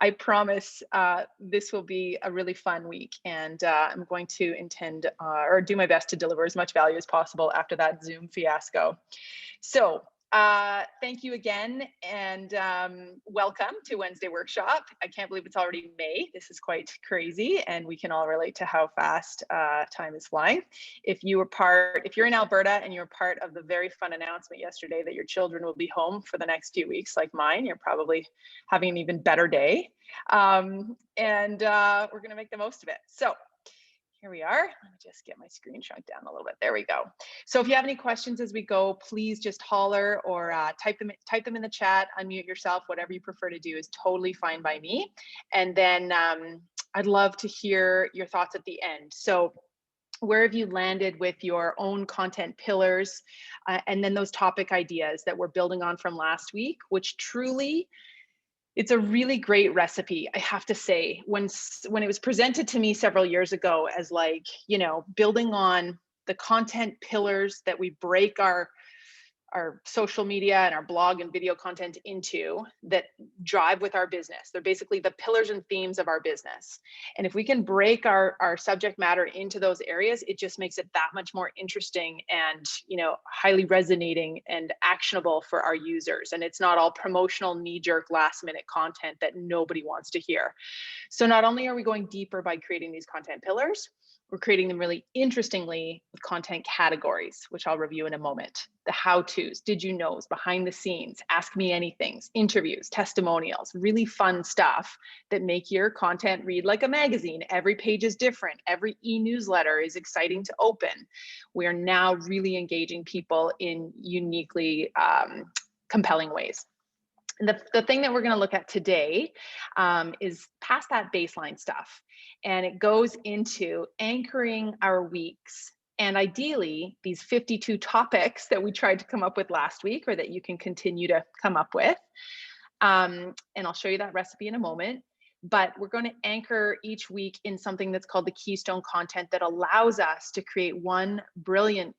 I promise this will be a really fun week, and I'm going to intend or do my best to deliver as much value as possible after that Zoom fiasco. So thank you again, and welcome to Wednesday Workshop. I can't believe it's already May. This is quite crazy, and we can all relate to how fast time is flying. If you're in Alberta and you're part of the very fun announcement yesterday that your children will be home for the next few weeks, like mine, you're probably having an even better day. And we're going to make the most of it. So here we are. Let me just get my screen shrunk down a little bit. There we go. So if you have any questions as we go, please just holler or type them in the chat, unmute yourself, whatever you prefer to do is totally fine by me. And then I'd love to hear your thoughts at the end. So where have you landed with your own content pillars and then those topic ideas that we're building on from last week, which truly, it's a really great recipe, I have to say. When it was presented to me several years ago as like, you know, building on the content pillars that we break our social media and our blog and video content into that drive with our business. They're basically the pillars and themes of our business. And if we can break our subject matter into those areas, it just makes it that much more interesting and, you know, highly resonating and actionable for our users. And it's not all promotional, knee-jerk, last-minute content that nobody wants to hear. So not only are we going deeper by creating these content pillars, we're creating them really interestingly with content categories, which I'll review in a moment. The how-tos, did you knows, behind the scenes, ask me anythings, interviews, testimonials, really fun stuff that make your content read like a magazine. Every page is different. Every e-newsletter is exciting to open. We are now really engaging people in uniquely compelling ways. The thing that we're going to look at today is past that baseline stuff, and it goes into anchoring our weeks, and ideally these 52 topics that we tried to come up with last week, or that you can continue to come up with, and I'll show you that recipe in a moment. But we're going to anchor each week in something that's called the Keystone content that allows us to create one brilliant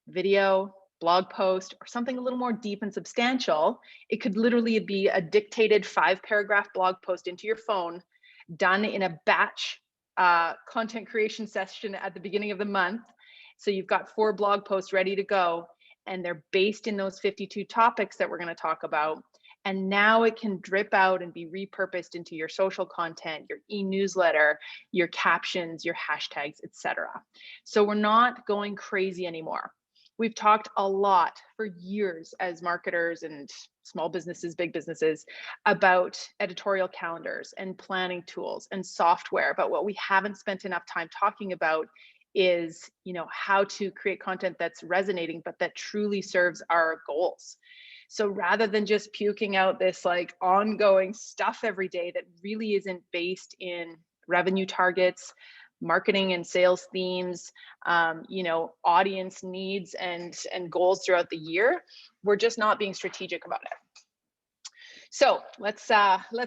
video, blog post, or something a little more deep and substantial. It could literally be a dictated 5-paragraph blog post into your phone, done in a batch content creation session at the beginning of the month. So you've got 4 blog posts ready to go, and they're based in those 52 topics that we're going to talk about. And now it can drip out and be repurposed into your social content, your e-newsletter, your captions, your hashtags, etc. So we're not going crazy anymore. We've talked a lot for years as marketers and small businesses, big businesses, about editorial calendars and planning tools and software. But what we haven't spent enough time talking about is, you know, how to create content that's resonating, but that truly serves our goals. So rather than just puking out this like ongoing stuff every day that really isn't based in revenue targets, marketing and sales themes, you know, audience needs and goals throughout the year, we're just not being strategic about it. So let's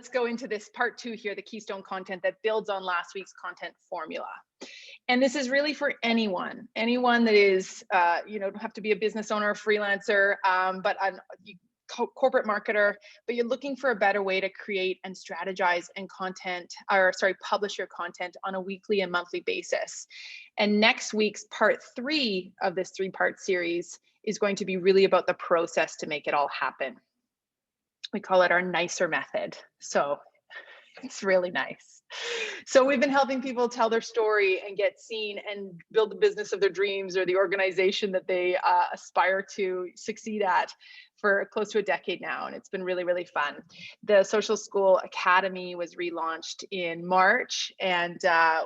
go into this part 2 here, the Keystone content that builds on last week's content formula. And this is really for anyone that is, you know, don't have to be a business owner or freelancer, but corporate marketer, but you're looking for a better way to create and strategize and publish your content on a weekly and monthly basis. And next week's part 3 of this 3-part series is going to be really about the process to make it all happen. We call it our nicer method. So it's really nice. So we've been helping people tell their story and get seen and build the business of their dreams or the organization that they aspire to succeed at for close to a decade now, and it's been really, really fun. The Social School Academy was relaunched in March, and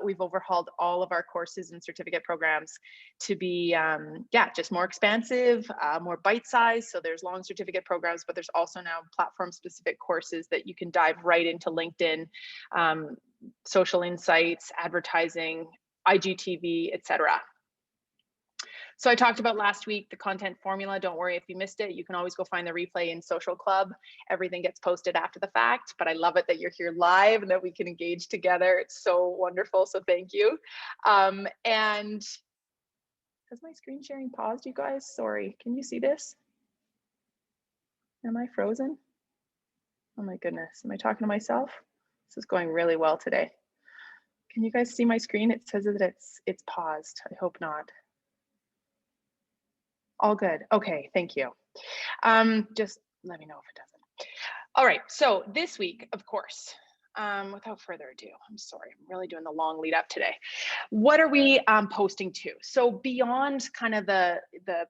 we've overhauled all of our courses and certificate programs to be, just more expansive, more bite-sized. So there's long certificate programs, but there's also now platform-specific courses that you can dive right into LinkedIn, social insights, advertising, IGTV, etc. So I talked about last week, the content formula. Don't worry if you missed it. You can always go find the replay in Social Club. Everything gets posted after the fact, but I love it that you're here live and that we can engage together. It's so wonderful, so thank you. And has my screen sharing paused, you guys? Sorry, can you see this? Am I frozen? Oh my goodness, am I talking to myself? This is going really well today. Can you guys see my screen? It says that it's paused. I hope not. All good. Okay, thank you. Just let me know if it doesn't. All right, so this week, of course, without further ado, I'm sorry, I'm really doing the long lead up today. What are we posting to? So beyond kind of the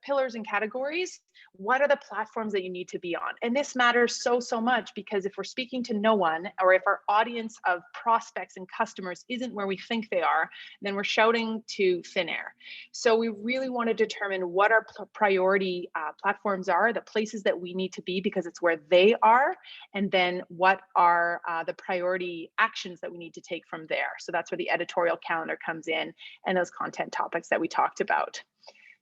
pillars and categories, what are the platforms that you need to be on? And this matters so much, because if we're speaking to no one, or if our audience of prospects and customers isn't where we think they are, then we're shouting to thin air. So we really want to determine what our priority platforms are, the places that we need to be because it's where they are, and then what are the priority actions that we need to take from there. So that's where the editorial calendar comes in, and those content topics that we talked about.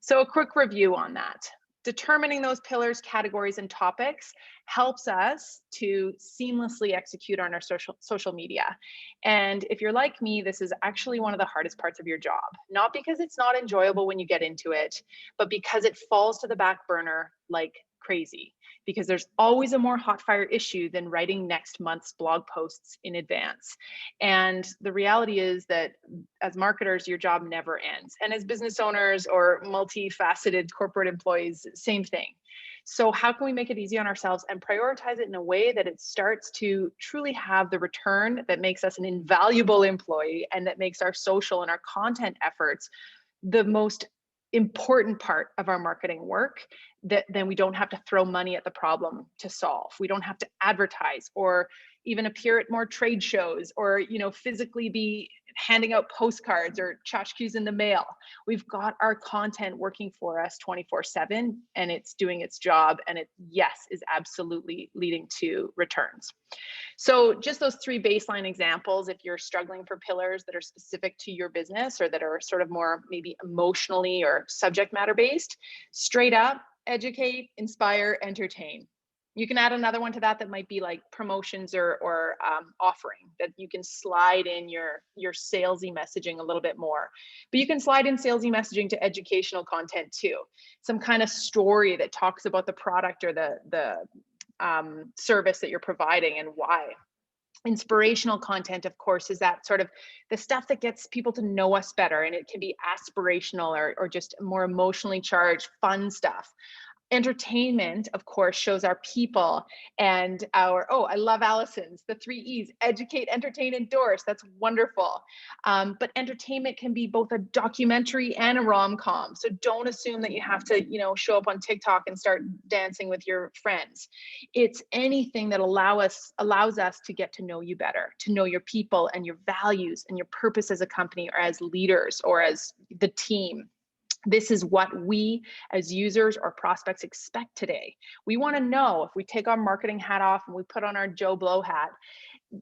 So a quick review on that. Determining those pillars, categories, and topics helps us to seamlessly execute on our social media. And if you're like me, this is actually one of the hardest parts of your job. Not because it's not enjoyable when you get into it, but because it falls to the back burner like crazy, because there's always a more hot fire issue than writing next month's blog posts in advance. And the reality is that as marketers, your job never ends. And as business owners or multifaceted corporate employees, same thing. So how can we make it easy on ourselves and prioritize it in a way that it starts to truly have the return that makes us an invaluable employee, and that makes our social and our content efforts the most important part of our marketing work, that then we don't have to throw money at the problem to solve. We don't have to advertise or even appear at more trade shows, or physically be handing out postcards or tchotchkes in the mail. We've got our content working for us 24/7, and it's doing its job, and it, yes, is absolutely leading to returns. So just those 3 baseline examples, if you're struggling for pillars that are specific to your business, or that are sort of more maybe emotionally or subject matter based: straight up, educate, inspire, entertain. You can add another one to that that might be like promotions or offering, that you can slide in your salesy messaging a little bit more. But you can slide in salesy messaging to educational content too. Some kind of story that talks about the product or the service that you're providing and why. Inspirational content, of course, is that sort of the stuff that gets people to know us better, and it can be aspirational or just more emotionally charged, fun stuff. Entertainment, of course, shows our people and our, oh, I love Allison's, the 3 E's: educate, entertain, endorse. That's wonderful. But entertainment can be both a documentary and a rom-com. So don't assume that you have to, show up on TikTok and start dancing with your friends. It's anything that allows us to get to know you better, to know your people and your values and your purpose as a company, or as leaders, or as the team. This is what we as users or prospects expect today. We want to know, if we take our marketing hat off and we put on our Joe Blow hat,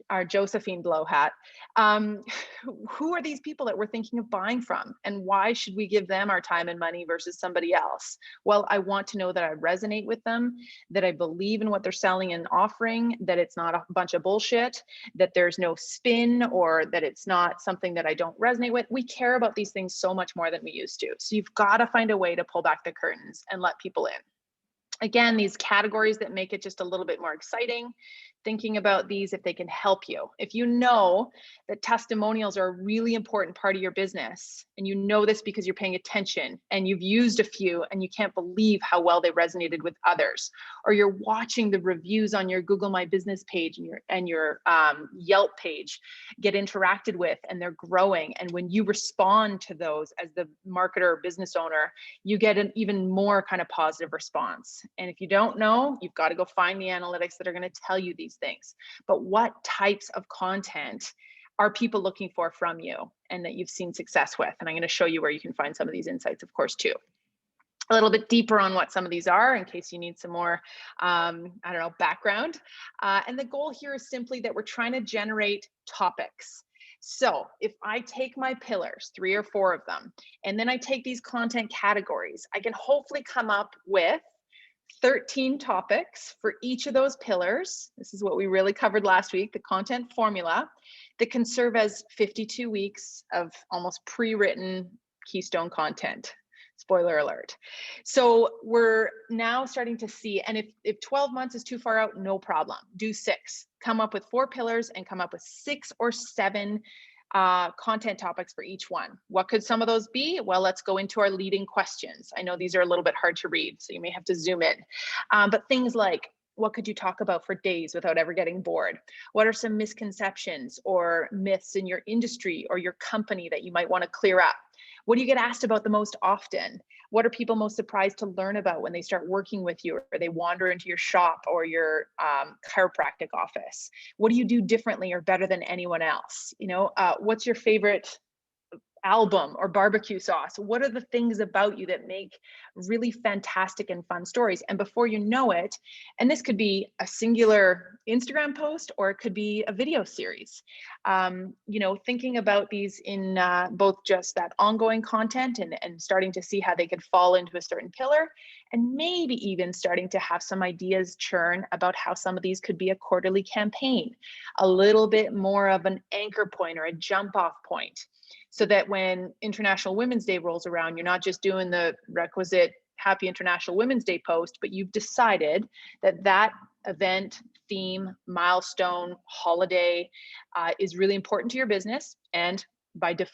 our Josephine Blow hat, who are these people that we're thinking of buying from, and why should we give them our time and money versus somebody else? Well, I want to know that I resonate with them, that I believe in what they're selling and offering, that it's not a bunch of bullshit, that there's no spin, or that it's not something that I don't resonate with. We care about these things so much more than we used to. So you've got to find a way to pull back the curtains and let people in. Again, these categories that make it just a little bit more exciting, thinking about these if they can help you. If you know that testimonials are a really important part of your business, and you know this because you're paying attention and you've used a few and you can't believe how well they resonated with others, or you're watching the reviews on your Google My Business page and your Yelp page get interacted with, and they're growing, and when you respond to those as the marketer or business owner, you get an even more kind of positive response. And if you don't know, you've got to go find the analytics that are going to tell you these things. But what types of content are people looking for from you, and that you've seen success with? And I'm going to show you where you can find some of these insights, of course, too. A little bit deeper on what some of these are, in case you need some more, background. And the goal here is simply that we're trying to generate topics. So if I take my pillars, 3 or 4 of them, and then I take these content categories, I can hopefully come up with 13 topics for each of those pillars. This is what we really covered last week, the content formula, that can serve as 52 weeks of almost pre-written Keystone content. Spoiler alert. So we're now starting to see, and if 12 months is too far out, no problem. Do 6. Come up with 4 pillars and come up with 6 or 7 content topics for each one. What could some of those be? Well, let's go into our leading questions. I know these are a little bit hard to read, so you may have to zoom in. But things like, what could you talk about for days without ever getting bored? What are some misconceptions or myths in your industry or your company that you might want to clear up? What do you get asked about the most often? What are people most surprised to learn about when they start working with you, or they wander into your shop or your chiropractic office? What do you do differently or better than anyone else? What's your favorite album or barbecue sauce? What are the things about you that make really fantastic and fun stories? And before you know it, and this could be a singular Instagram post, or it could be a video series, thinking about these in both just that ongoing content and starting to see how they could fall into a certain pillar, and maybe even starting to have some ideas churn about how some of these could be a quarterly campaign, a little bit more of an anchor point or a jump off point, so that when International Women's Day rolls around, you're not just doing the requisite Happy International Women's Day post, but you've decided that event, theme, milestone, holiday is really important to your business, and by de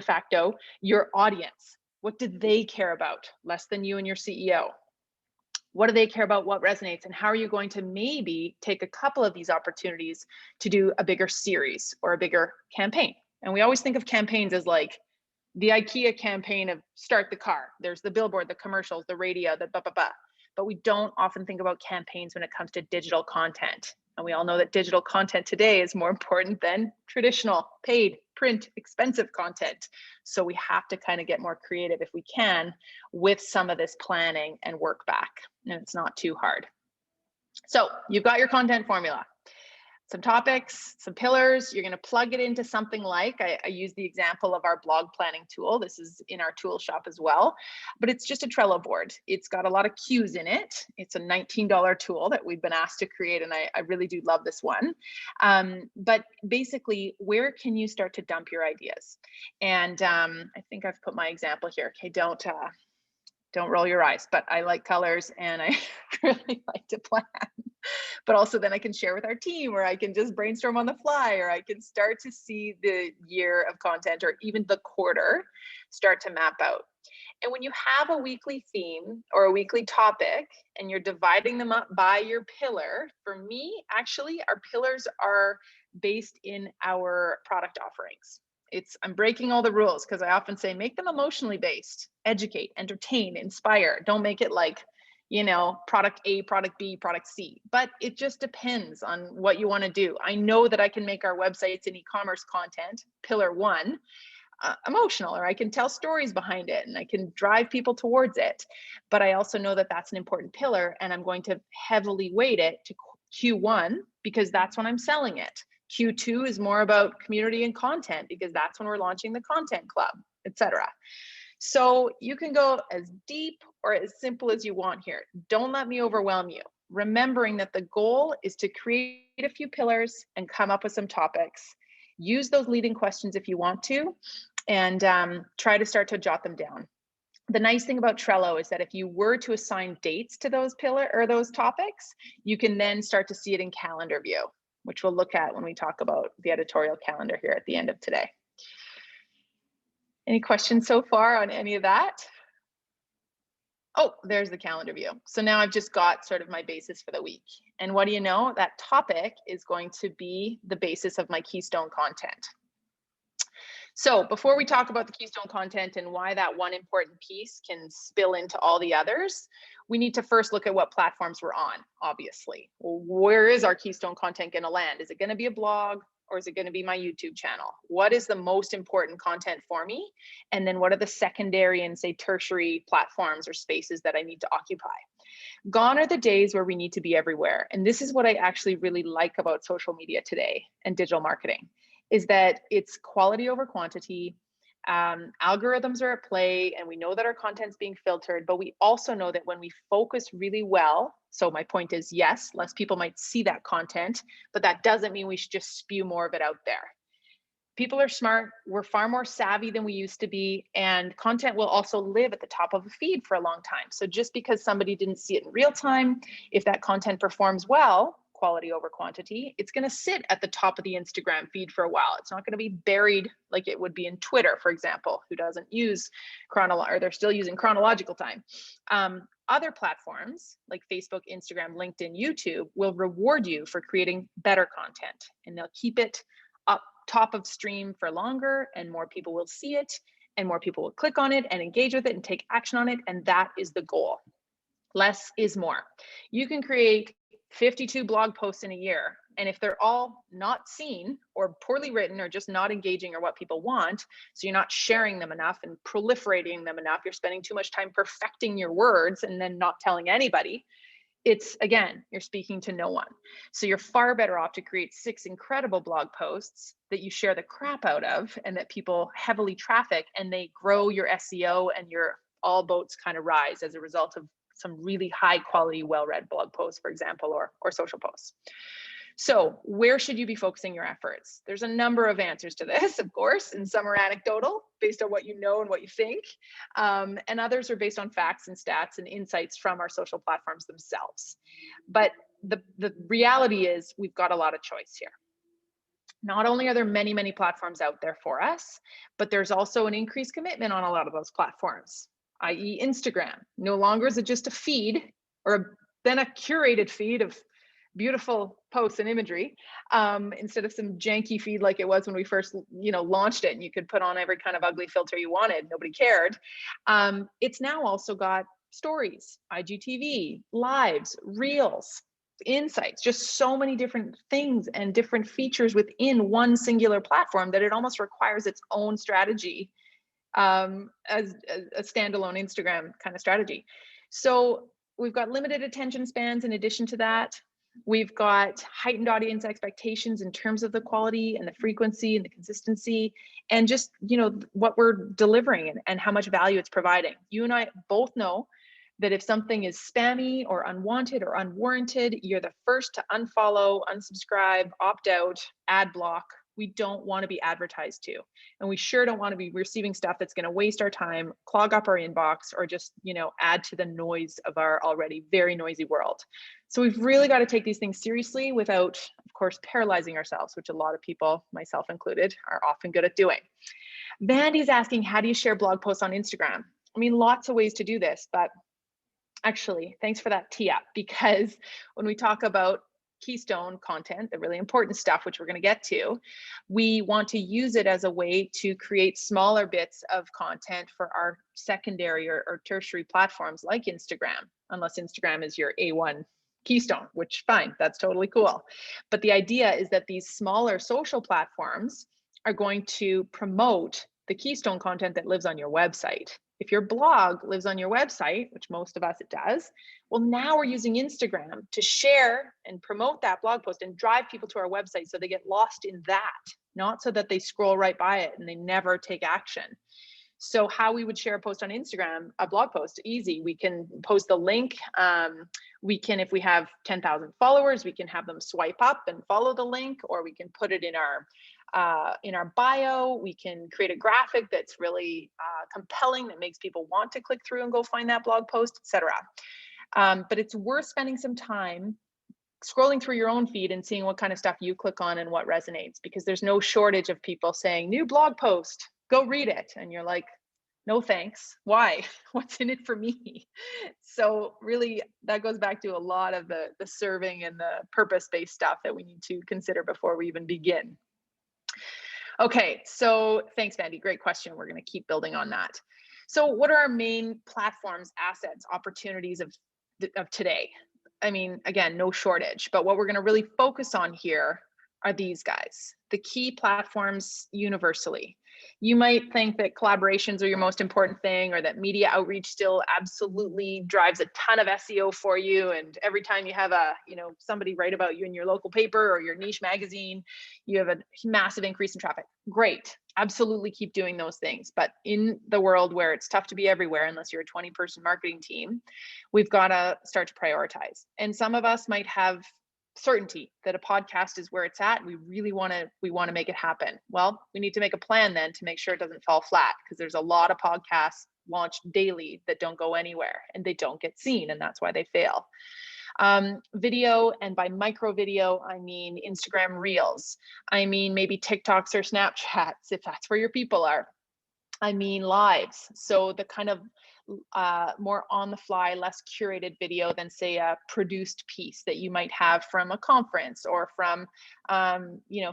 facto, your audience. What do they care about less than you and your CEO? What do they care about? What resonates? And how are you going to maybe take a couple of these opportunities to do a bigger series or a bigger campaign? And we always think of campaigns as like the IKEA campaign of start the car. There's the billboard, the commercials, the radio, the blah, blah, blah. But we don't often think about campaigns when it comes to digital content. And we all know that digital content today is more important than traditional, paid, print, expensive content. So we have to kind of get more creative if we can with some of this planning and work back. And it's not too hard. So you've got your content formula. Some topics, some pillars. You're going to plug it into something like, I use the example of our blog planning tool. This is in our tool shop as well, but it's just a Trello board. It's got a lot of cues in it. It's a $19 tool that we've been asked to create, and I really do love this one. But basically, where can you start to dump your ideas? And I think I've put my example here. Okay, don't roll your eyes, but I like colors and I really like to plan. But also then I can share with our team, or I can just brainstorm on the fly, or I can start to see the year of content or even the quarter start to map out. And when you have a weekly theme or a weekly topic and you're dividing them up by your pillar, for me, actually, our pillars are based in our product offerings. I'm breaking all the rules because I often say, make them emotionally based, educate, entertain, inspire. Don't make it like, product A, product B, product C, but it just depends on what you want to do. I know that I can make our websites and e-commerce content, pillar 1, emotional, or I can tell stories behind it and I can drive people towards it. But I also know that that's an important pillar, and I'm going to heavily weight it to Q1 because that's when I'm selling it. Q2 is more about community and content because that's when we're launching the content club, etc. So you can go as deep or as simple as you want here. Don't let me overwhelm you. Remembering that the goal is to create a few pillars and come up with some topics. Use those leading questions if you want to, and try to start to jot them down. The nice thing about Trello is that if you were to assign dates to those those topics, you can then start to see it in calendar view, which we'll look at when we talk about the editorial calendar here at the end of today. Any questions so far on any of that? Oh, there's the calendar view. So now I've just got sort of my basis for the week. And what do you know? That topic is going to be the basis of my Keystone content. So before we talk about the Keystone content and why that one important piece can spill into all the others, we need to first look at what platforms we're on, obviously. Well, where is our Keystone content going to land? Is it going to be a blog, or is it going to be my YouTube channel? What is the most important content for me? And then what are the secondary and say tertiary platforms or spaces that I need to occupy? Gone are the days where we need to be everywhere. And this is what I actually really like about social media today and digital marketing, is that it's quality over quantity. Algorithms are at play, and we know that our content's being filtered, but we also know that when we focus really well, so my point is, yes, less people might see that content, but that doesn't mean we should just spew more of it out there. People are smart. We're far more savvy than we used to be. And content will also live at the top of a feed for a long time. So just because somebody didn't see it in real time, if that content performs well, quality over quantity, it's going to sit at the top of the Instagram feed for a while. It's not going to be buried like it would be in Twitter, for example, who doesn't use or they're still using chronological time. Other platforms like Facebook, Instagram, LinkedIn, YouTube will reward you for creating better content, and they'll keep it up top of stream for longer, and more people will see it, and more people will click on it and engage with it and take action on it. And that is the goal. Less is more. You can create 52 blog posts in a year, and if they're all not seen or poorly written or just not engaging or what people want, so you're not sharing them enough and proliferating them enough, you're spending too much time perfecting your words and then not telling anybody, it's, again, you're speaking to no one. So you're far better off to create 6 incredible blog posts that you share the crap out of and that people heavily traffic, and they grow your SEO, and your all boats kind of rise as a result of some really high quality, well-read blog posts, for example, or social posts. So where should you be focusing your efforts? There's a number of answers to this, of course, and some are anecdotal based on what you know and what you think. And others are based on facts and stats and insights from our social platforms themselves. But the reality is we've got a lot of choice here. Not only are there many, many platforms out there for us, but there's also an increased commitment on a lot of those platforms, i.e. Instagram. No longer is it just a feed or then a curated feed of beautiful posts and imagery, instead of some janky feed like it was when we first, launched it, and you could put on every kind of ugly filter you wanted. Nobody cared. It's now also got stories, IGTV, lives, reels, insights, just so many different things and different features within one singular platform that it almost requires its own strategy, as a standalone Instagram kind of strategy. So we've got limited attention spans. In addition to that, we've got heightened audience expectations in terms of the quality and the frequency and the consistency, and just, what we're delivering and how much value it's providing. You and I both know that if something is spammy or unwanted or unwarranted, you're the first to unfollow, unsubscribe, opt out, ad block. We don't want to be advertised to, and we sure don't want to be receiving stuff that's going to waste our time, clog up our inbox, or just, add to the noise of our already very noisy world. So we've really got to take these things seriously without, of course, paralyzing ourselves, which a lot of people, myself included, are often good at doing. Vandy's asking, how do you share blog posts on Instagram? I mean, lots of ways to do this, but actually, thanks for that tee up, because when we talk about Keystone content, the really important stuff, which we're going to get to, we want to use it as a way to create smaller bits of content for our secondary or tertiary platforms like Instagram, unless Instagram is your A1 Keystone, which fine, that's totally cool. But the idea is that these smaller social platforms are going to promote the Keystone content that lives on your website. If your blog lives on your website, which most of us it does, well, now we're using Instagram to share and promote that blog post and drive people to our website so they get lost in that, not so that they scroll right by it and they never take action. So how we would share a post on Instagram, a blog post, easy. We can post the link. We can, if we have 10,000 followers, we can have them swipe up and follow the link, or we can put it in our bio. We can create a graphic that's really compelling, that makes people want to click through and go find that blog post, etc. But it's worth spending some time scrolling through your own feed and seeing what kind of stuff you click on and what resonates, because there's no shortage of people saying, new blog post, go read it. And you're like, no thanks. Why? What's in it for me? So really, that goes back to a lot of the serving and the purpose-based stuff that we need to consider before we even begin. Okay, so thanks, Vandy. Great question. We're going to keep building on that. So what are our main platforms, assets, opportunities of today? I mean, again, no shortage, but what we're going to really focus on here are these guys, the key platforms universally. You might think that collaborations are your most important thing, or that media outreach still absolutely drives a ton of SEO for you. And every time you have somebody write about you in your local paper or your niche magazine, you have a massive increase in traffic. Great. Absolutely keep doing those things. But in the world where it's tough to be everywhere, unless you're a 20-person marketing team, we've got to start to prioritize. And some of us might have certainty that a podcast is where it's at. We really want to make it happen. Well, we need to make a plan then to make sure it doesn't fall flat, because there's a lot of podcasts launched daily that don't go anywhere and they don't get seen, and that's why they fail. Video, and by micro video, I mean Instagram Reels. I mean maybe TikToks or Snapchats, if that's where your people are. I mean lives. So the kind of more on the fly, less curated video than, say, a produced piece that you might have from a conference or from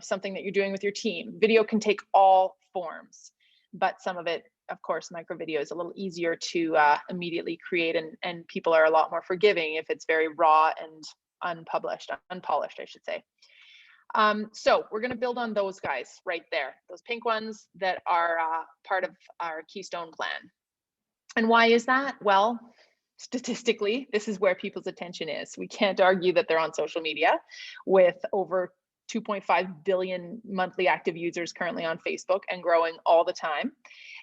something that you're doing with your team. Video can take all forms, but some of it, of course, micro video is a little easier to immediately create, and people are a lot more forgiving if it's very raw and unpolished, I should say. So we're going to build on those guys right there, those pink ones that are part of our Keystone plan. And why is that? Well, statistically, this is where people's attention is. We can't argue that they're on social media, with over 2.5 billion monthly active users currently on Facebook and growing all the time.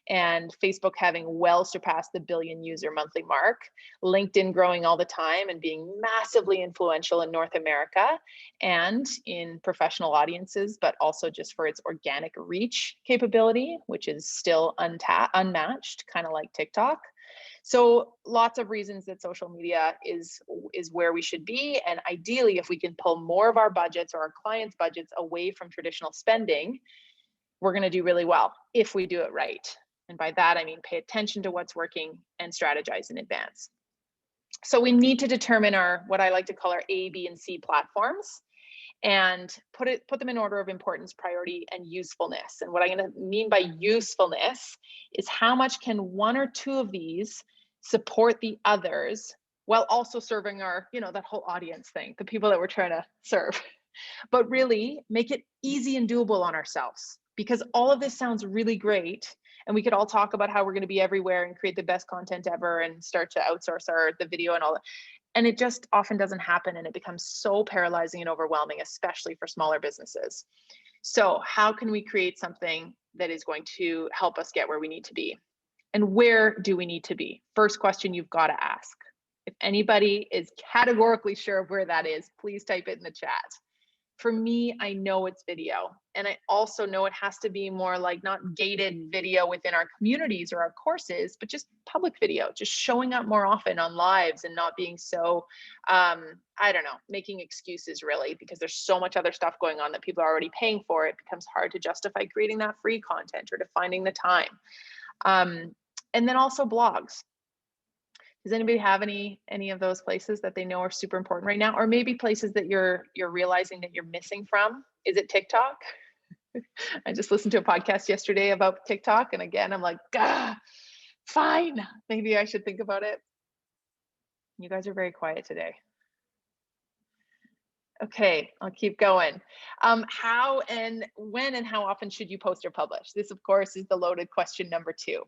And Facebook having well surpassed the billion user monthly mark, LinkedIn growing all the time and being massively influential in North America and in professional audiences, but also just for its organic reach capability, which is still unmatched, kind of like TikTok. So lots of reasons that social media is where we should be. And ideally, if we can pull more of our budgets or our clients' budgets away from traditional spending, we're going to do really well if we do it right. And by that, I mean pay attention to what's working and strategize in advance. So we need to determine our, what I like to call our A, B, and C platforms, and put them in order of importance, priority, and usefulness. And what I'm going to mean by usefulness is how much can one or two of these support the others while also serving our, that whole audience thing, the people that we're trying to serve. But really make it easy and doable on ourselves, because all of this sounds really great. And we could all talk about how we're going to be everywhere and create the best content ever and start to outsource the video and all that. And it just often doesn't happen, and it becomes so paralyzing and overwhelming, especially for smaller businesses. So how can we create something that is going to help us get where we need to be? And where do we need to be? First question you've got to ask. If anybody is categorically sure of where that is, please type it in the chat. For me, I know it's video. And I also know it has to be more like not gated video within our communities or our courses, but just public video, just showing up more often on lives and not being so, making excuses really, because there's so much other stuff going on that people are already paying for. It becomes hard to justify creating that free content or to finding the time. And then also blogs. Does anybody have any of those places that they know are super important right now? Or maybe places that you're realizing that you're missing from? Is it TikTok? I just listened to a podcast yesterday about TikTok, and again, I'm like, fine, maybe I should think about it. You guys are very quiet today. Okay, I'll keep going. How and when and how often should you post or publish? This, of course, is the loaded question number 2.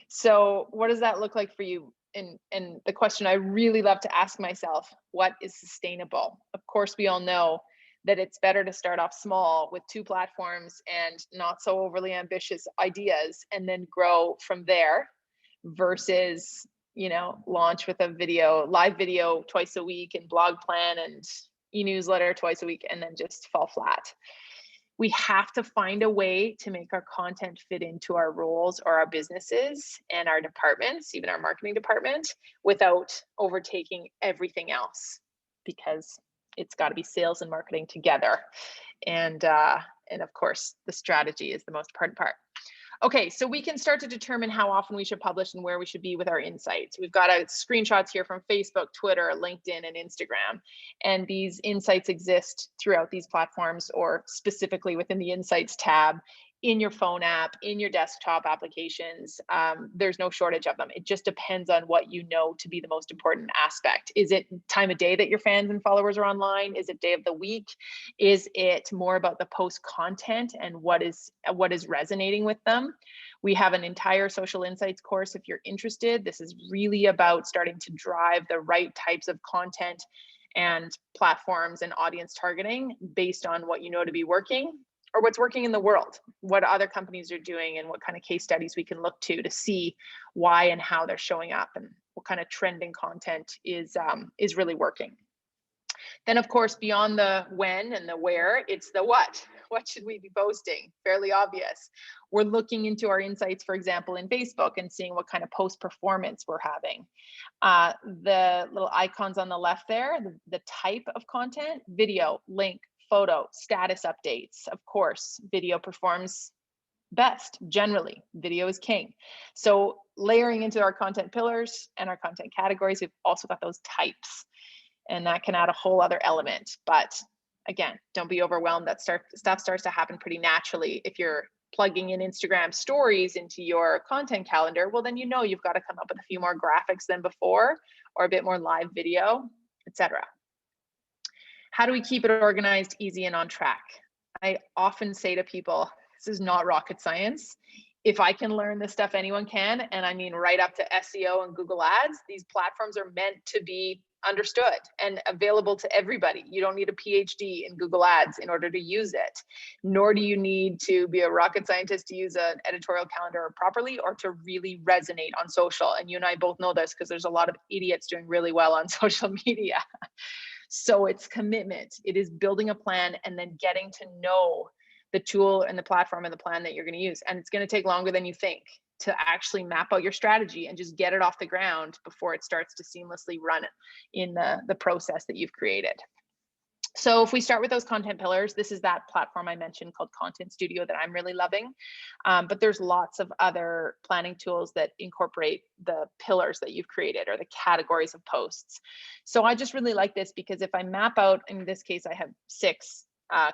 So what does that look like for you? And the question I really love to ask myself, what is sustainable? Of course, we all know that it's better to start off small with 2 platforms and not so overly ambitious ideas, and then grow from there, versus, launch with a live video twice a week and blog plan and e-newsletter twice a week and then just fall flat. We have to find a way to make our content fit into our roles or our businesses and our departments, even our marketing department, without overtaking everything else, because it's got to be sales and marketing together. And of course, the strategy is the most important part. Okay, so we can start to determine how often we should publish and where we should be with our insights. We've got screenshots here from Facebook, Twitter, LinkedIn, and Instagram. And these insights exist throughout these platforms, or specifically within the Insights tab in your phone app, in your desktop applications. There's no shortage of them. It just depends on what you know to be the most important aspect. Is it time of day that your fans and followers are online? Is it day of the week? Is it more about the post content and what is resonating with them? We have an entire social insights course if you're interested. This is really about starting to drive the right types of content and platforms and audience targeting based on what you know to be working, or what's working in the world, what other companies are doing, and what kind of case studies we can look to see why and how they're showing up and what kind of trending content is really working. Then, of course, beyond the when and the where, it's the what. What should we be posting? Fairly obvious. We're looking into our insights, for example, in Facebook and seeing what kind of post performance we're having. The little icons on the left there, the type of content, video, link, photo, status updates. Of course, video performs best. Generally, video is king. So layering into our content pillars and our content categories, we've also got those types, and that can add a whole other element. But again, don't be overwhelmed. That stuff starts to happen pretty naturally. If you're plugging in Instagram stories into your content calendar, well, then you've got to come up with a few more graphics than before, or a bit more live video, etc. How do we keep it organized, easy, and on track? I often say to people, this is not rocket science. If I can learn this stuff, anyone can. And I mean, right up to SEO and Google Ads, these platforms are meant to be understood and available to everybody. You don't need a PhD in Google Ads in order to use it, nor do you need to be a rocket scientist to use an editorial calendar properly or to really resonate on social. And you and I both know this because there's a lot of idiots doing really well on social media. So it's commitment. It is building a plan and then getting to know the tool and the platform and the plan that you're going to use. And it's going to take longer than you think to actually map out your strategy and just get it off the ground before it starts to seamlessly run in the process that you've created. So if we start with those content pillars, this is that platform I mentioned called Content Studio that I'm really loving. But there's lots of other planning tools that incorporate the pillars that you've created or the categories of posts. So I just really like this because if I map out, in this case, I have 6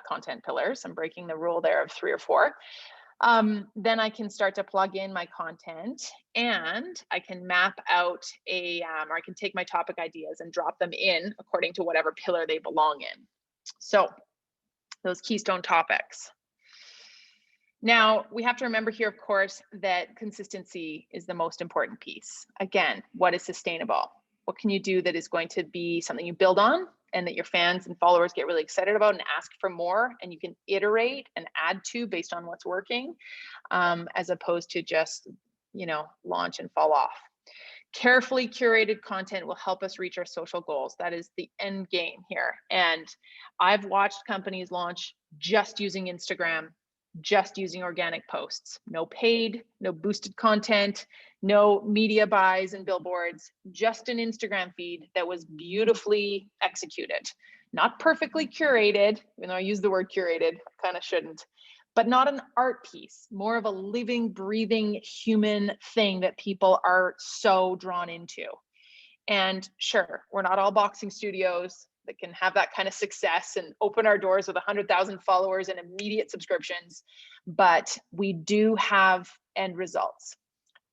content pillars. I'm breaking the rule there of 3 or 4. Then I can start to plug in my content, and I can map out or I can take my topic ideas and drop them in according to whatever pillar they belong in. So those keystone topics. Now, we have to remember here, of course, that consistency is the most important piece. Again, what is sustainable? What can you do that is going to be something you build on and that your fans and followers get really excited about and ask for more, and you can iterate and add to based on what's working, as opposed to just, launch and fall off. Carefully curated content will help us reach our social goals. That is the end game here. And I've watched companies launch just using Instagram, just using organic posts, no paid, no boosted content, no media buys and billboards, just an Instagram feed that was beautifully executed, not perfectly curated, even though I use the word curated, I kind of shouldn't, but not an art piece, more of a living, breathing human thing that people are so drawn into. And sure, we're not all boxing studios that can have that kind of success and open our doors with 100,000 followers and immediate subscriptions, but we do have end results.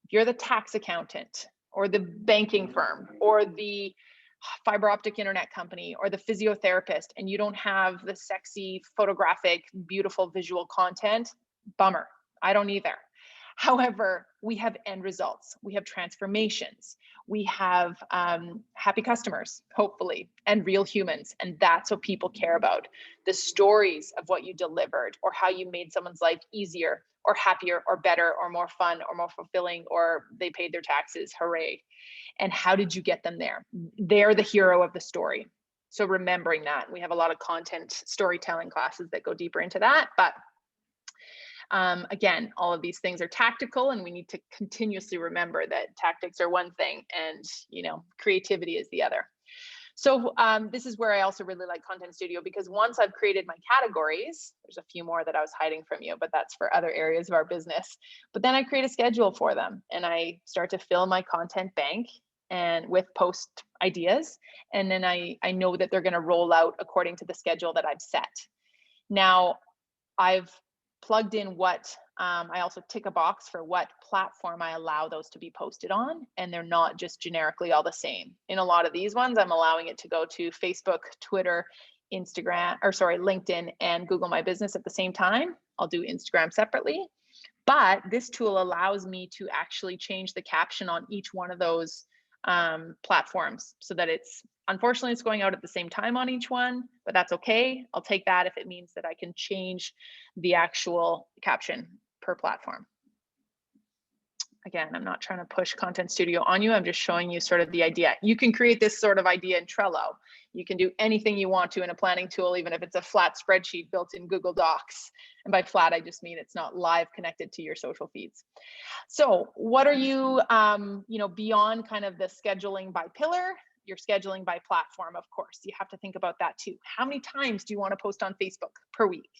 If you're the tax accountant or the banking firm or the fiber optic internet company or the physiotherapist, and you don't have the sexy, photographic, beautiful visual content, bummer. I don't either. However, we have end results, we have transformations, we have happy customers, hopefully, and real humans. And that's what people care about. The stories of what you delivered or how you made someone's life easier or happier or better or more fun or more fulfilling, or they paid their taxes, hooray. And how did you get them there? They're the hero of the story. So remembering that, we have a lot of content storytelling classes that go deeper into that, but again, all of these things are tactical, and we need to continuously remember that tactics are one thing and, creativity is the other. So this is where I also really like Content Studio, because once I've created my categories, there's a few more that I was hiding from you, but that's for other areas of our business. But then I create a schedule for them and I start to fill my content bank and with post ideas. And then I know that they're going to roll out according to the schedule that I've set. Now, I've plugged in what I also tick a box for what platform I allow those to be posted on, and they're not just generically all the same. In a lot of these ones, I'm allowing it to go to Facebook, Twitter, LinkedIn, and Google My Business at the same time. I'll do Instagram separately, but this tool allows me to actually change the caption on each one of those platforms so that unfortunately it's going out at the same time on each one, but that's okay. I'll take that if it means that I can change the actual caption per platform. Again, I'm not trying to push Content Studio on you. I'm just showing you sort of the idea. You can create this sort of idea in Trello. You can do anything you want to in a planning tool, even if it's a flat spreadsheet built in Google Docs. And by flat, I just mean it's not live connected to your social feeds. So what are you, beyond kind of the scheduling by pillar, your scheduling by platform, of course, you have to think about that too. How many times do you want to post on Facebook per week?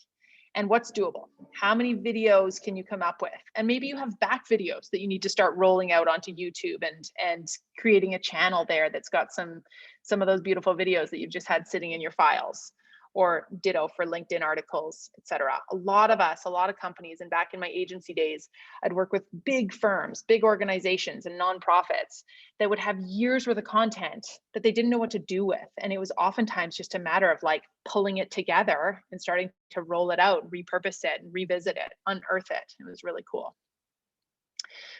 And what's doable? How many videos can you come up with? And maybe you have back videos that you need to start rolling out onto YouTube and creating a channel there that's got some of those beautiful videos that you've just had sitting in your files, or ditto for LinkedIn articles, etc. A lot of companies, and back in my agency days, I'd work with big firms, big organizations and nonprofits that would have years worth of content that they didn't know what to do with. And it was oftentimes just a matter of like pulling it together and starting to roll it out, repurpose it, and revisit it, unearth it. It was really cool.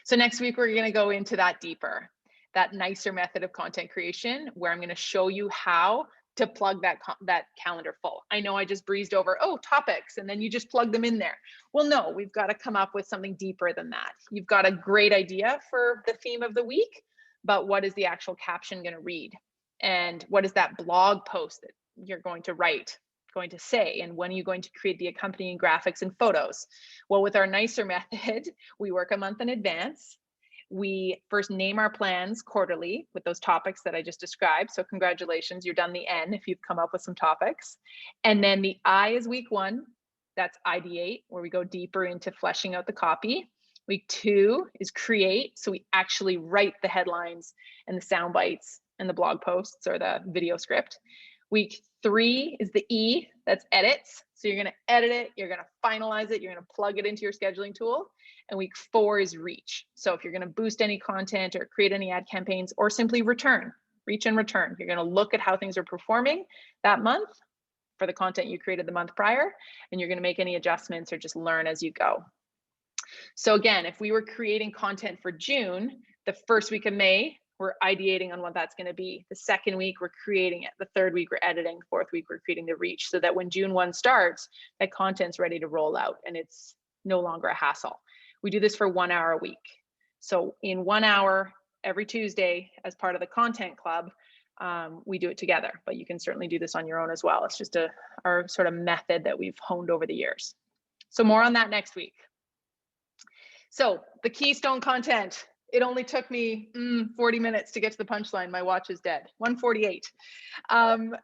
So next week, we're going to go into that deeper, that nicer method of content creation, where I'm going to show you how to plug that calendar full. I know I just breezed over, topics, and then you just plug them in there. Well, no, we've got to come up with something deeper than that. You've got a great idea for the theme of the week, but what is the actual caption going to read? And what is that blog post that you're going to write going to say? And when are you going to create the accompanying graphics and photos? Well, with our nicer method, we work a month in advance. We first name our plans quarterly with those topics that I just described. So congratulations, you're done the N if you've come up with some topics. And then the I is week 1. That's ideate, where we go deeper into fleshing out the copy. Week 2 is create. So we actually write the headlines and the sound bites and the blog posts or the video script. Week 3 is the E, that's edits. So you're gonna edit it, you're gonna finalize it, you're gonna plug it into your scheduling tool. And week 4 is reach. So if you're gonna boost any content or create any ad campaigns, or simply reach and return, you're gonna look at how things are performing that month for the content you created the month prior, and you're gonna make any adjustments or just learn as you go. So again, if we were creating content for June, the first week of May, we're ideating on what that's going to be. The second week, we're creating it. The third week, we're editing. Fourth week, we're creating the reach, so that when June 1 starts, that content's ready to roll out and it's no longer a hassle. We do this for 1 hour a week. So in 1 hour, every Tuesday, as part of the content club, we do it together, but you can certainly do this on your own as well. It's just our sort of method that we've honed over the years. So more on that next week. So the Keystone content. It only took me 40 minutes to get to the punchline. My watch is dead. 1:48.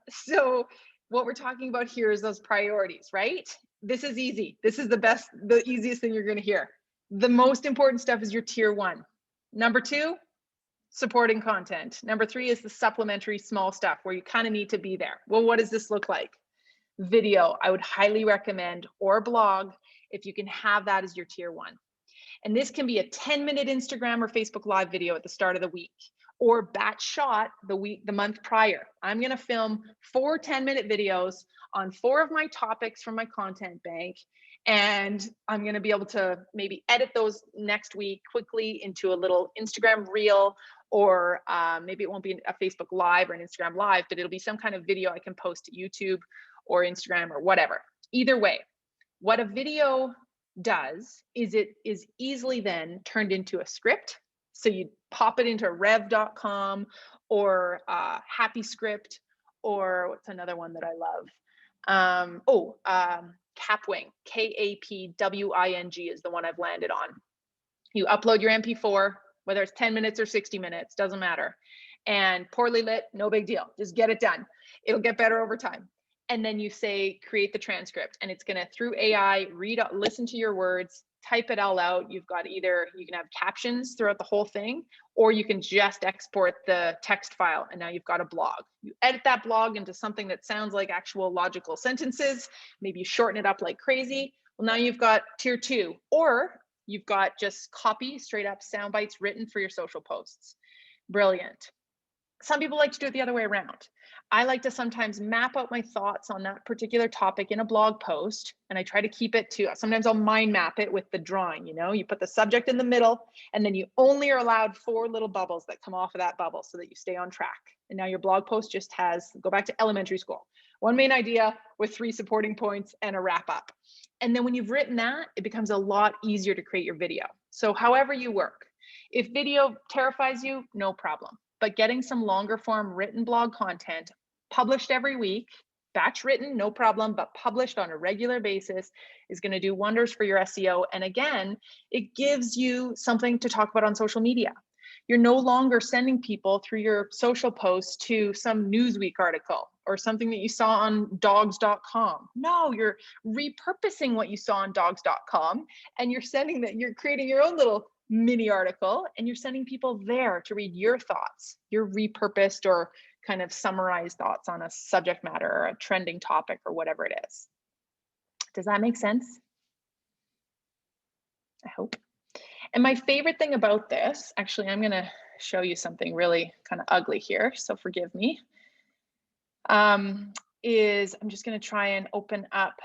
So what we're talking about here is those priorities, right? This is easy. This is the easiest thing you're going to hear. The most important stuff is your tier 1. Number 2, supporting content. Number 3 is the supplementary small stuff where you kind of need to be there. Well, what does this look like? Video, I would highly recommend, or blog, if you can have that as your tier 1. And this can be a 10-minute Instagram or Facebook Live video at the start of the week, or batch shot the month prior. I'm going to film 4 10-minute videos on 4 of my topics from my content bank. And I'm going to be able to maybe edit those next week quickly into a little Instagram reel, or maybe it won't be a Facebook Live or an Instagram Live, but it'll be some kind of video I can post to YouTube or Instagram or whatever. Either way, what a video does is it is easily then turned into a script. So you pop it into rev.com or Happy Script, or what's another one that I love? Capwing, Kapwing is the one I've landed on. You upload your MP4, whether it's 10 minutes or 60 minutes, doesn't matter. And poorly lit, no big deal. Just get it done. It'll get better over time. And then you say, create the transcript, and it's going to, through AI, listen to your words, type it all out. You've got you can have captions throughout the whole thing, or you can just export the text file, and now you've got a blog. You edit that blog into something that sounds like actual logical sentences. Maybe you shorten it up like crazy. Well, now you've got tier 2, or you've got just copy, straight up sound bites written for your social posts. Brilliant. Some people like to do it the other way around. I like to sometimes map out my thoughts on that particular topic in a blog post, and I try to keep it to, sometimes I'll mind map it with the drawing, you put the subject in the middle, and then you only are allowed 4 little bubbles that come off of that bubble so that you stay on track. And now your blog post just has, go back to elementary school, 1 main idea with 3 supporting points and a wrap up. And then when you've written that, it becomes a lot easier to create your video. So however you work, if video terrifies you, no problem. But getting some longer form written blog content published every week, batch written, no problem, but published on a regular basis is going to do wonders for your SEO. And again, it gives you something to talk about on social media. You're no longer sending people through your social posts to some Newsweek article or something that you saw on dogs.com. No, you're repurposing what you saw on dogs.com, and you're sending that, you're creating your own little mini article, and you're sending people there to read your thoughts, your repurposed or kind of summarized thoughts on a subject matter or a trending topic or whatever it is. Does that make sense? I hope. And my favorite thing about this, actually, I'm going to show you something really kind of ugly here, so forgive me, is I'm just going to try and open up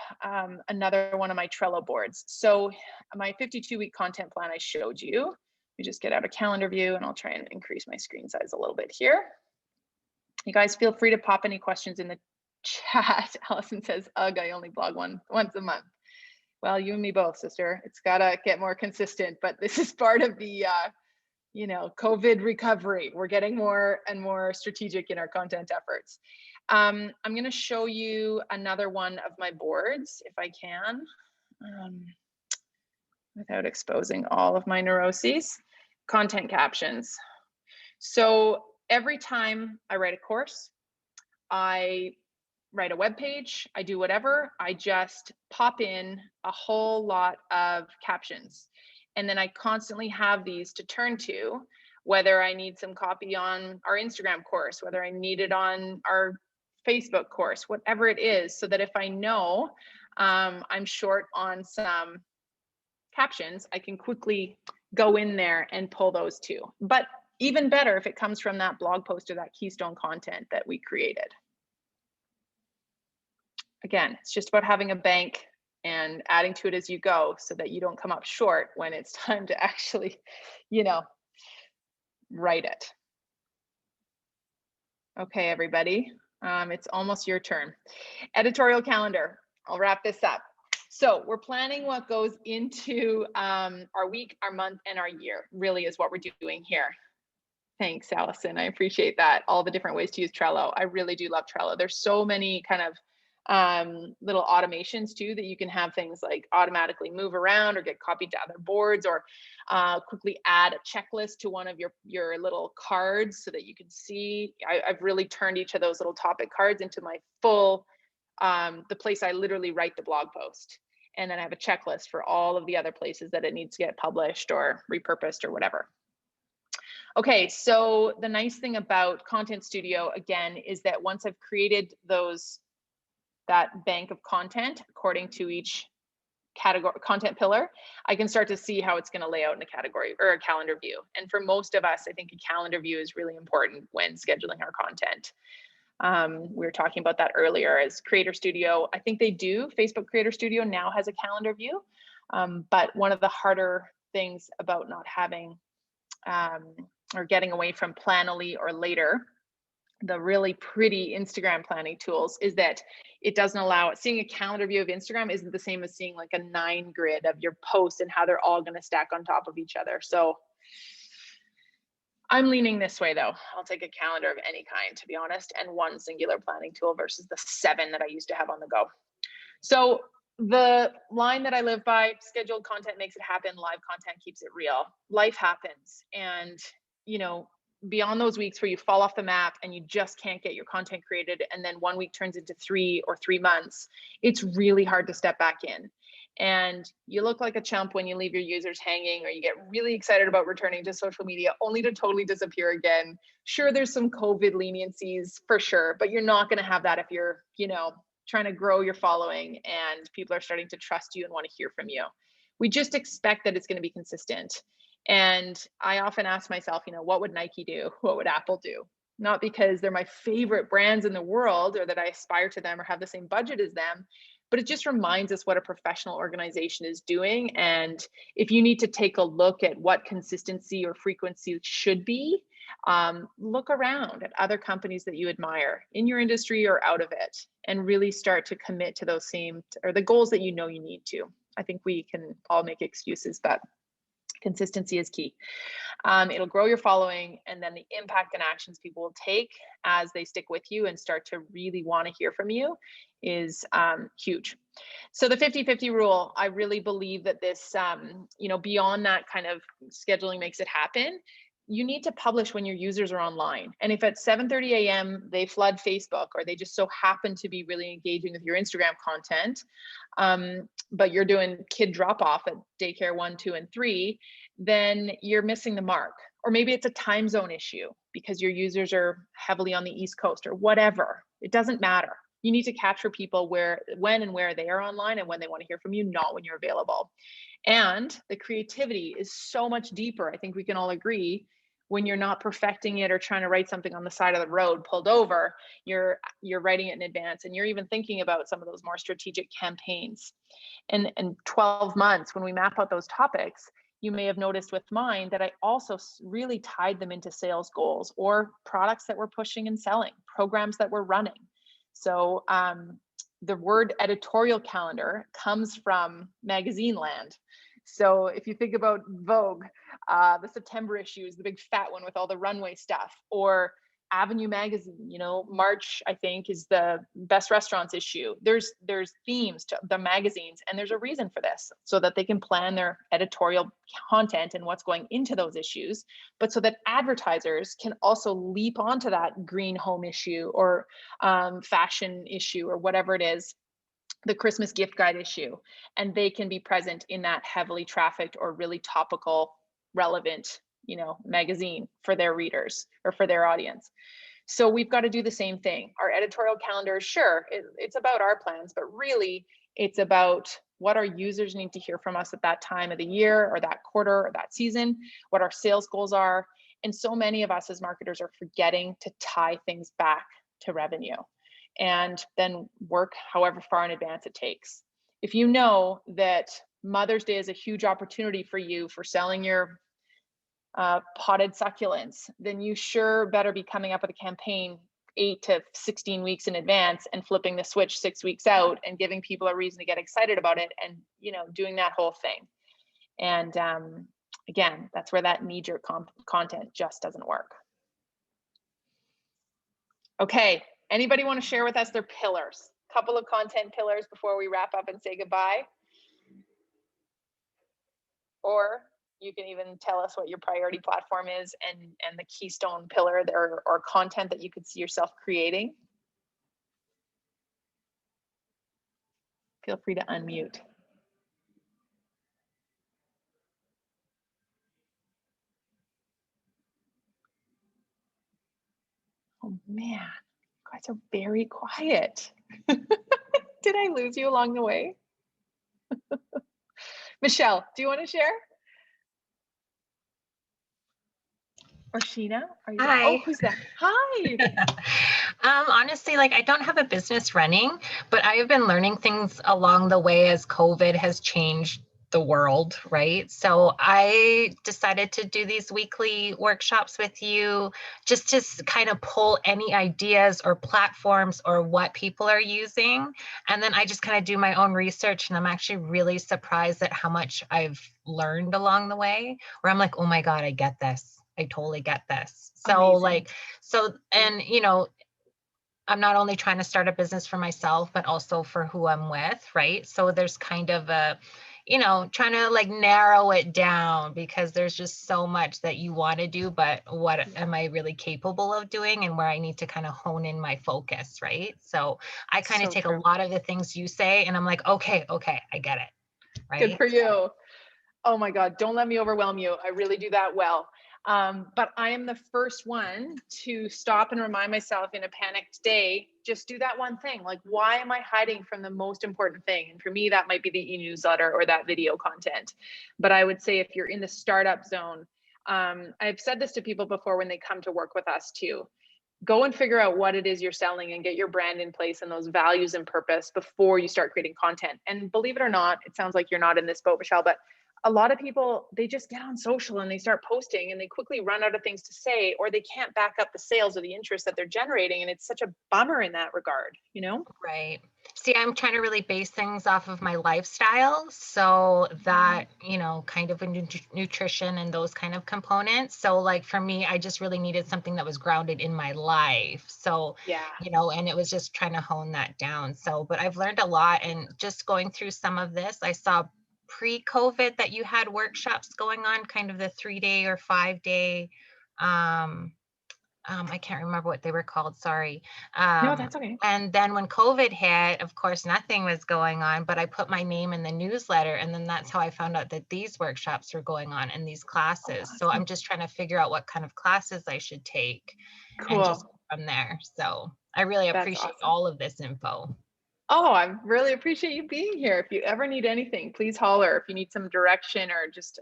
another one of my Trello boards. So my 52-week content plan I showed you. Let me just get out a calendar view, and I'll try and increase my screen size a little bit here. You guys feel free to pop any questions in the chat. Allison says, ugh, I only blog once a month. Well, you and me both, sister. It's gotta get more consistent, but this is part of the, COVID recovery. We're getting more and more strategic in our content efforts. I'm gonna show you another one of my boards, if I can, without exposing all of my neuroses. Content captions. So every time I write a course, I write a web page, I do whatever, I just pop in a whole lot of captions. And then I constantly have these to turn to, whether I need some copy on our Instagram course, whether I need it on our Facebook course, whatever it is, so that if I know I'm short on some captions, I can quickly go in there and pull those too. But even better if it comes from that blog post or that Keystone content that we created. Again, it's just about having a bank and adding to it as you go so that you don't come up short when it's time to actually, write it. Okay, everybody, it's almost your turn. Editorial calendar, I'll wrap this up. So we're planning what goes into our week, our month, and our year, really is what we're doing here. Thanks, Allison. I appreciate that. All the different ways to use Trello. I really do love Trello. There's so many kind of little automations too that you can have things like automatically move around or get copied to other boards, or quickly add a checklist to one of your little cards so that you can see. I've really turned each of those little topic cards into my full, the place I literally write the blog post. And then I have a checklist for all of the other places that it needs to get published or repurposed or whatever. Okay, so the nice thing about Content Studio, again, is that once I've created that bank of content according to each category, content pillar, I can start to see how it's going to lay out in a category or a calendar view. And for most of us, I think a calendar view is really important when scheduling our content. We were talking about that earlier as Creator Studio. I think they do. Facebook Creator Studio now has a calendar view. But one of the harder things about not having or getting away from Planoly or Later, the really pretty Instagram planning tools, is that it doesn't allow, seeing a calendar view of Instagram isn't the same as seeing like a 9 grid of your posts and how they're all going to stack on top of each other. So I'm leaning this way though. I'll take a calendar of any kind, to be honest, and one singular planning tool versus the 7 that I used to have on the go. So the line that I live by, scheduled content makes it happen, live content keeps it real. Life happens, and beyond those weeks where you fall off the map and you just can't get your content created, and then 1 week turns into 3 or 3 months, it's really hard to step back in. And you look like a chump when you leave your users hanging, or you get really excited about returning to social media only to totally disappear again. Sure, there's some COVID leniencies for sure, but you're not going to have that if you're, trying to grow your following and people are starting to trust you and want to hear from you. We just expect that it's going to be consistent. And I often ask myself, what would Nike do? What would Apple do? Not because they're my favorite brands in the world or that I aspire to them or have the same budget as them, but it just reminds us what a professional organization is doing. And if you need to take a look at what consistency or frequency should be, look around at other companies that you admire in your industry or out of it, and really start to commit to those same, or the goals that you need to. I think we can all make excuses, but Consistency is key. It'll grow your following, and then the impact and actions people will take as they stick with you and start to really want to hear from you is huge. So the 50-50 rule, I really believe that this, beyond that kind of scheduling makes it happen, you need to publish when your users are online. And if at 7:30 a.m. they flood Facebook, or they just so happen to be really engaging with your Instagram content, but you're doing kid drop off at daycare 1, 2, and 3, then you're missing the mark. Or maybe it's a time zone issue because your users are heavily on the East Coast or whatever. It doesn't matter. You need to capture people when and where they are online and when they want to hear from you, not when you're available. And the creativity is so much deeper. I think we can all agree, when you're not perfecting it or trying to write something on the side of the road pulled over, you're writing it in advance, and you're even thinking about some of those more strategic campaigns. And 12 months, when we map out those topics, you may have noticed with mine that I also really tied them into sales goals or products that we're pushing and selling, programs that we're running. So the word editorial calendar comes from magazine land. So if you think about Vogue, the September issue is the big fat one with all the runway stuff, or Avenue magazine, March, I think, is the best restaurants issue. There's themes to the magazines, and there's a reason for this, so that they can plan their editorial content and what's going into those issues, but so that advertisers can also leap onto that green home issue or fashion issue or whatever it is, the Christmas gift guide issue, and they can be present in that heavily trafficked or really topical, relevant, magazine for their readers or for their audience. So we've got to do the same thing. Our editorial calendar, sure, it's about our plans, but really it's about what our users need to hear from us at that time of the year or that quarter or that season, what our sales goals are. And so many of us as marketers are forgetting to tie things back to revenue, and then work however far in advance it takes. If you know that Mother's Day is a huge opportunity for you for selling your potted succulents, then you sure better be coming up with a campaign 8 to 16 weeks in advance and flipping the switch 6 weeks out and giving people a reason to get excited about it, and doing that whole thing. And again, that's where that knee-jerk content just doesn't work. Okay, anybody want to share with us their pillars? Couple of content pillars before we wrap up and say goodbye. Or you can even tell us what your priority platform is and the Keystone pillar there, or content that you could see yourself creating. Feel free to unmute. Oh man, you guys are very quiet. Did I lose you along the way? Michelle, do you want to share? Or Sheena? Are you there? Hi. Oh, who's that? Hi. Honestly, I don't have a business running, but I have been learning things along the way as COVID has changed the world, right? So I decided to do these weekly workshops with you just to kind of pull any ideas or platforms or what people are using. And then I just kind of do my own research, and I'm actually really surprised at how much I've learned along the way, where I'm like, oh my God, I get this. I totally get this. So Amazing. and I'm not only trying to start a business for myself, but also for who I'm with, right? So there's kind of a, trying to narrow it down, because there's just so much that you want to do, but what am I really capable of doing, and where I need to kind of hone in my focus, right? So I kind of take a lot of the things you say and I'm like, okay, I get it, right? Good for you. Oh my God, don't let me overwhelm you. I really do that well. But I am the first one to stop and remind myself in a panicked day, just do that one thing. Why am I hiding from the most important thing? And for me, that might be the e-newsletter or that video content. But I would say if you're in the startup zone, I've said this to people before when they come to work with us too. Go and figure out what it is you're selling and get your brand in place and those values and purpose before you start creating content. And believe it or not, it sounds like you're not in this boat, Michelle, but a lot of people, they just get on social and they start posting and they quickly run out of things to say, or they can't back up the sales or the interest that they're generating. And it's such a bummer in that regard, you know? Right. See, I'm trying to really base things off of my lifestyle. So that, kind of a nutrition and those kind of components. So, like for me, I just really needed something that was grounded in my life. So, Yeah. and it was just trying to hone that down. So, but I've learned a lot. And just going through some of this, I saw pre-COVID that you had workshops going on, kind of the 3-day or 5-day. I can't remember what they were called, sorry. No, that's okay. And then when COVID hit, of course, nothing was going on, but I put my name in the newsletter. And then that's how I found out that these workshops were going on and these classes. So I'm just trying to figure out what kind of classes I should take and just Cool. go from there. So I really That's appreciate awesome. all of this info. Oh, I really appreciate you being here. If you ever need anything, please holler. If you need some direction or just,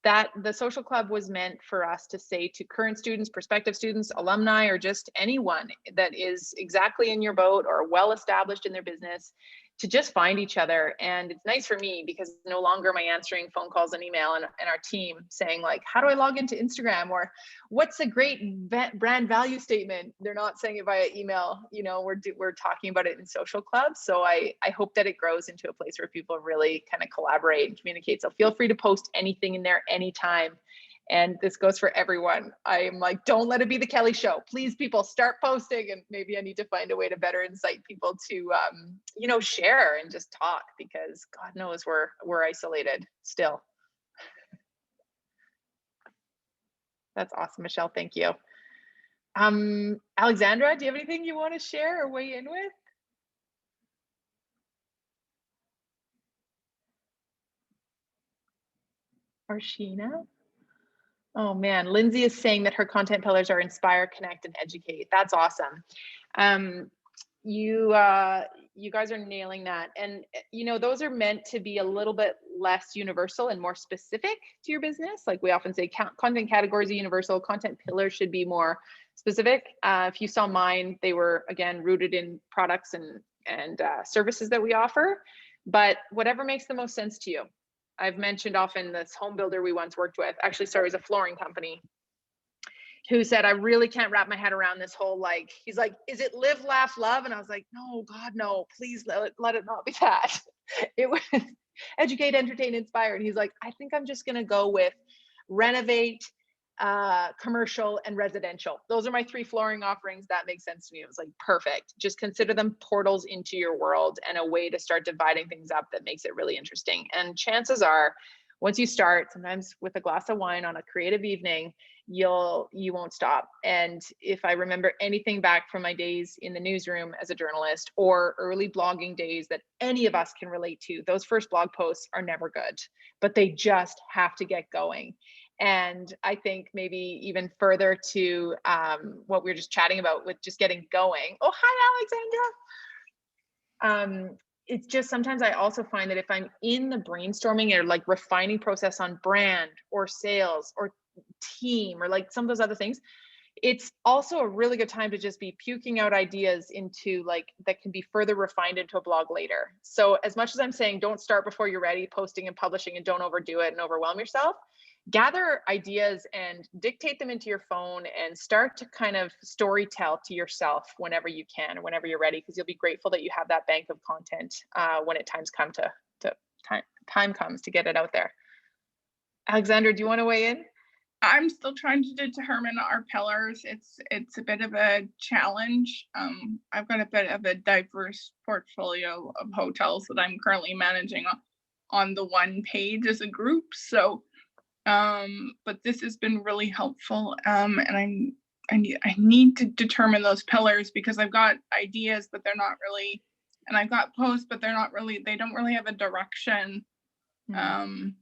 that the social club was meant for us to say to current students, prospective students, alumni, or just anyone that is exactly in your boat or well established in their business, to just find each other. And it's nice for me because no longer am I answering phone calls and email and our team saying like, how do I log into Instagram, or what's a great brand value statement? They're not saying it via email. We're talking about it in social clubs. So I hope that it grows into a place where people really kind of collaborate and communicate. So feel free to post anything in there anytime. And this goes for everyone. I'm like, don't let it be the Kelly show. Please, people, start posting. And maybe I need to find a way to better incite people to, share and just talk, because God knows we're isolated still. That's awesome, Michelle. Thank you. Alexandra, do you have anything you want to share or weigh in with? Or Sheena? Oh man, Lindsay is saying that her content pillars are inspire, connect, and educate. That's awesome. You guys are nailing that. And those are meant to be a little bit less universal and more specific to your business. Like we often say, content categories are universal, content pillars should be more specific. If you saw mine, they were again rooted in products and services that we offer, but whatever makes the most sense to you. I've mentioned often this home builder we once worked with, actually, sorry, it was a flooring company, who said, I really can't wrap my head around this whole, like, he's like, is it live, laugh, love? And I was like, no, God, no, please let it not be that. It was educate, entertain, inspire. And he's like, I think I'm just going to go with renovate, commercial, and residential. Those are my 3 flooring offerings. That makes sense to me. It was like, perfect. Just consider them portals into your world and a way to start dividing things up that makes it really interesting. And chances are, once you start, sometimes with a glass of wine on a creative evening, you won't stop. And if I remember anything back from my days in the newsroom as a journalist or early blogging days that any of us can relate to, those first blog posts are never good, but they just have to get going. And I think maybe even further to what we were just chatting about with just getting going. Oh, hi, Alexandra. It's just sometimes I also find that if I'm in the brainstorming or like refining process on brand or sales or team or like some of those other things, it's also a really good time to just be puking out ideas into like that can be further refined into a blog later. So as much as I'm saying don't start before you're ready posting and publishing, and don't overdo it and overwhelm yourself, gather ideas and dictate them into your phone and start to kind of story tell to yourself whenever you can, whenever you're ready, because you'll be grateful that you have that bank of content when time comes to get it out there. Alexandra, do you want to weigh in? I'm still trying to determine our pillars. It's a bit of a challenge. I've got a bit of a diverse portfolio of hotels that I'm currently managing on the one page as a group. So, but this has been really helpful. And I need to determine those pillars because I've got ideas, but they're not really, and I've got posts, but they don't really have a direction. And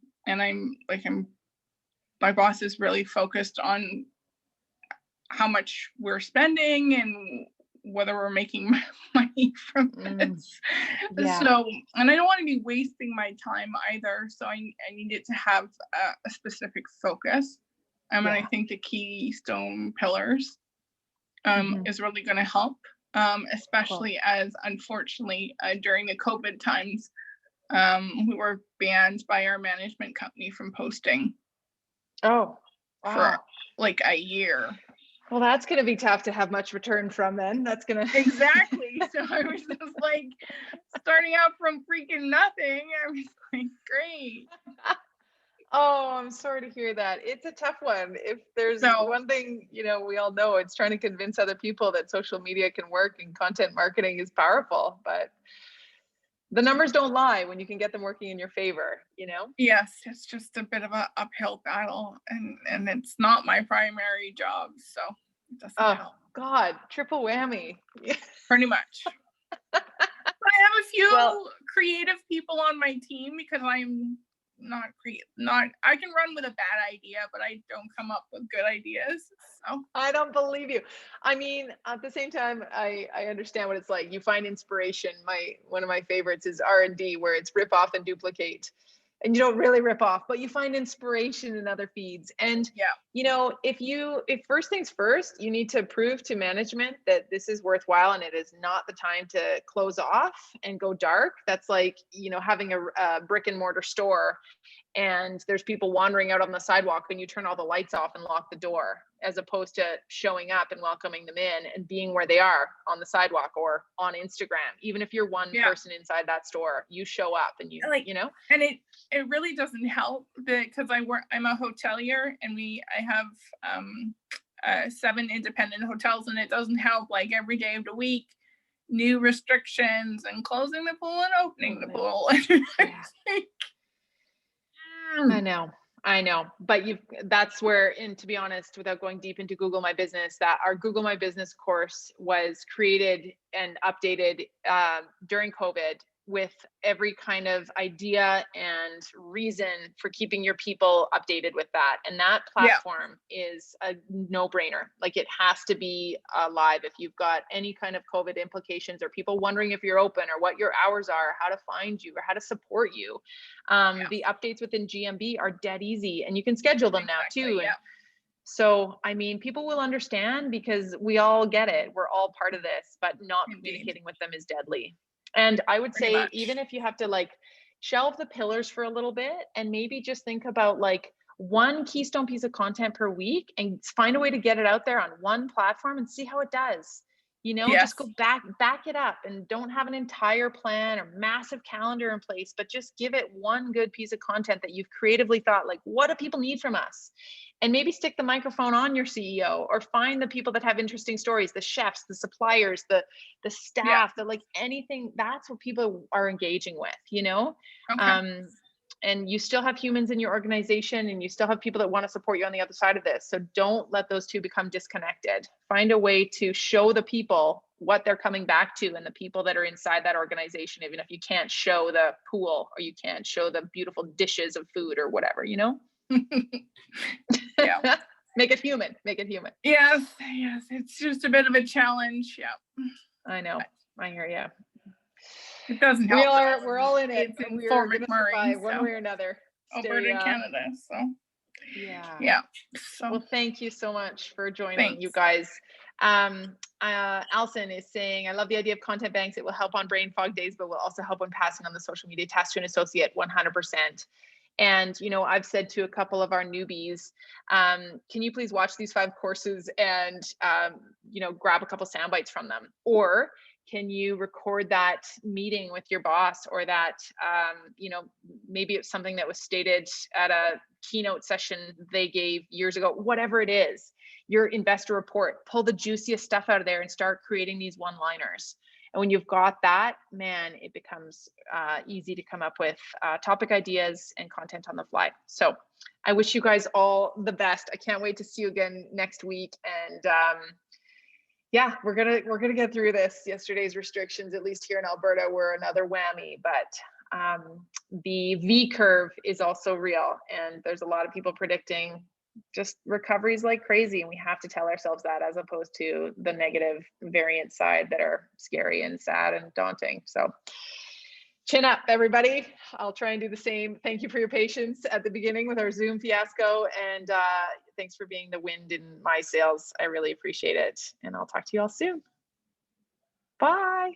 my boss is really focused on how much we're spending and whether we're making money from this. Yeah. So, and I don't want to be wasting my time either. So I need it to have a specific focus. And I think the Keystone pillars is really going to help, especially as unfortunately during the COVID times, We were banned by our management company from posting Oh, for wow. like a year. Well, that's going to be tough to have much return from then. That's going to. Exactly. So I was just like starting out from freaking nothing. I was like, great. Oh, I'm sorry to hear that. It's a tough one. If there's So one thing, we all know, it's trying to convince other people that social media can work and content marketing is powerful, but the numbers don't lie when you can get them working in your favor, yes, it's just a bit of an uphill battle, and it's not my primary job, so it doesn't Oh, help. God, triple whammy. Pretty much. I have a few Well, creative people on my team because I'm not creative. I can run with a bad idea, but I don't come up with good ideas. So I don't believe you. I mean, at the same time, I understand what it's like. You find inspiration. One of my favorites is R&D, where it's rip off and duplicate. And you don't really rip off, but you find inspiration in other feeds. And yeah, if first things first, you need to prove to management that this is worthwhile and it is not the time to close off and go dark. That's like, having a brick and mortar store and there's people wandering out on the sidewalk, then you turn all the lights off and lock the door, as opposed to showing up and welcoming them in and being where they are on the sidewalk or on Instagram. Even if you're one person inside that store, you show up and and it really doesn't help because I'm a hotelier and I have 7 independent hotels, and it doesn't help like every day of the week new restrictions and closing the pool and opening the pool. I know, but that's where, and to be honest, without going deep into Google My Business, that our Google My Business course was created and updated during COVID with every kind of idea and reason for keeping your people updated with that. And that platform is a no-brainer. Like, it has to be live. If you've got any kind of COVID implications or people wondering if you're open or what your hours are, how to find you or how to support you, the updates within GMB are dead easy, and you can schedule them now too. And so, I mean, people will understand because we all get it. We're all part of this, but not communicating with them is deadly. And I would say, even if you have to like shelve the pillars for a little bit and maybe just think about like one keystone piece of content per week and find a way to get it out there on one platform and see how it does. Just go back it up, and don't have an entire plan or massive calendar in place, but just give it one good piece of content that you've creatively thought, like, what do people need from us? And maybe stick the microphone on your CEO, or find the people that have interesting stories, the chefs, the suppliers, the staff, the like anything. That's what people are engaging with, and you still have humans in your organization, and you still have people that want to support you on the other side of this. So don't let those two become disconnected. Find a way to show the people what they're coming back to, and the people that are inside that organization, even if you can't show the pool or you can't show the beautiful dishes of food or whatever, Make it human. Yes, it's just a bit of a challenge. I know. I hear you. It doesn't help. We're all in it. It's in We're Fort going to survive one way or another. Alberta, Canada. So yeah. So well, thank you so much for joining, you guys. Alison is saying, I love the idea of content banks. It will help on brain fog days, but will also help when passing on the social media task to an associate. 100%. And, I've said to a couple of our newbies, can you please watch these 5 courses and, grab a couple sound bites from them? Or can you record that meeting with your boss, or that, maybe it's something that was stated at a keynote session they gave years ago, whatever it is, your investor report, pull the juiciest stuff out of there and start creating these one-liners. And when you've got that, man, it becomes easy to come up with topic ideas and content on the fly. So I wish you guys all the best. I can't wait to see you again next week. And we're gonna get through this. Yesterday's restrictions, at least here in Alberta, were another whammy, but the V curve is also real, and there's a lot of people predicting just recoveries like crazy, and we have to tell ourselves that, as opposed to the negative variant side that are scary and sad and daunting. So chin up, everybody. I'll try and do the same. Thank you for your patience at the beginning with our Zoom fiasco, and thanks for being the wind in my sails. I really appreciate it, and I'll talk to you all soon. Bye.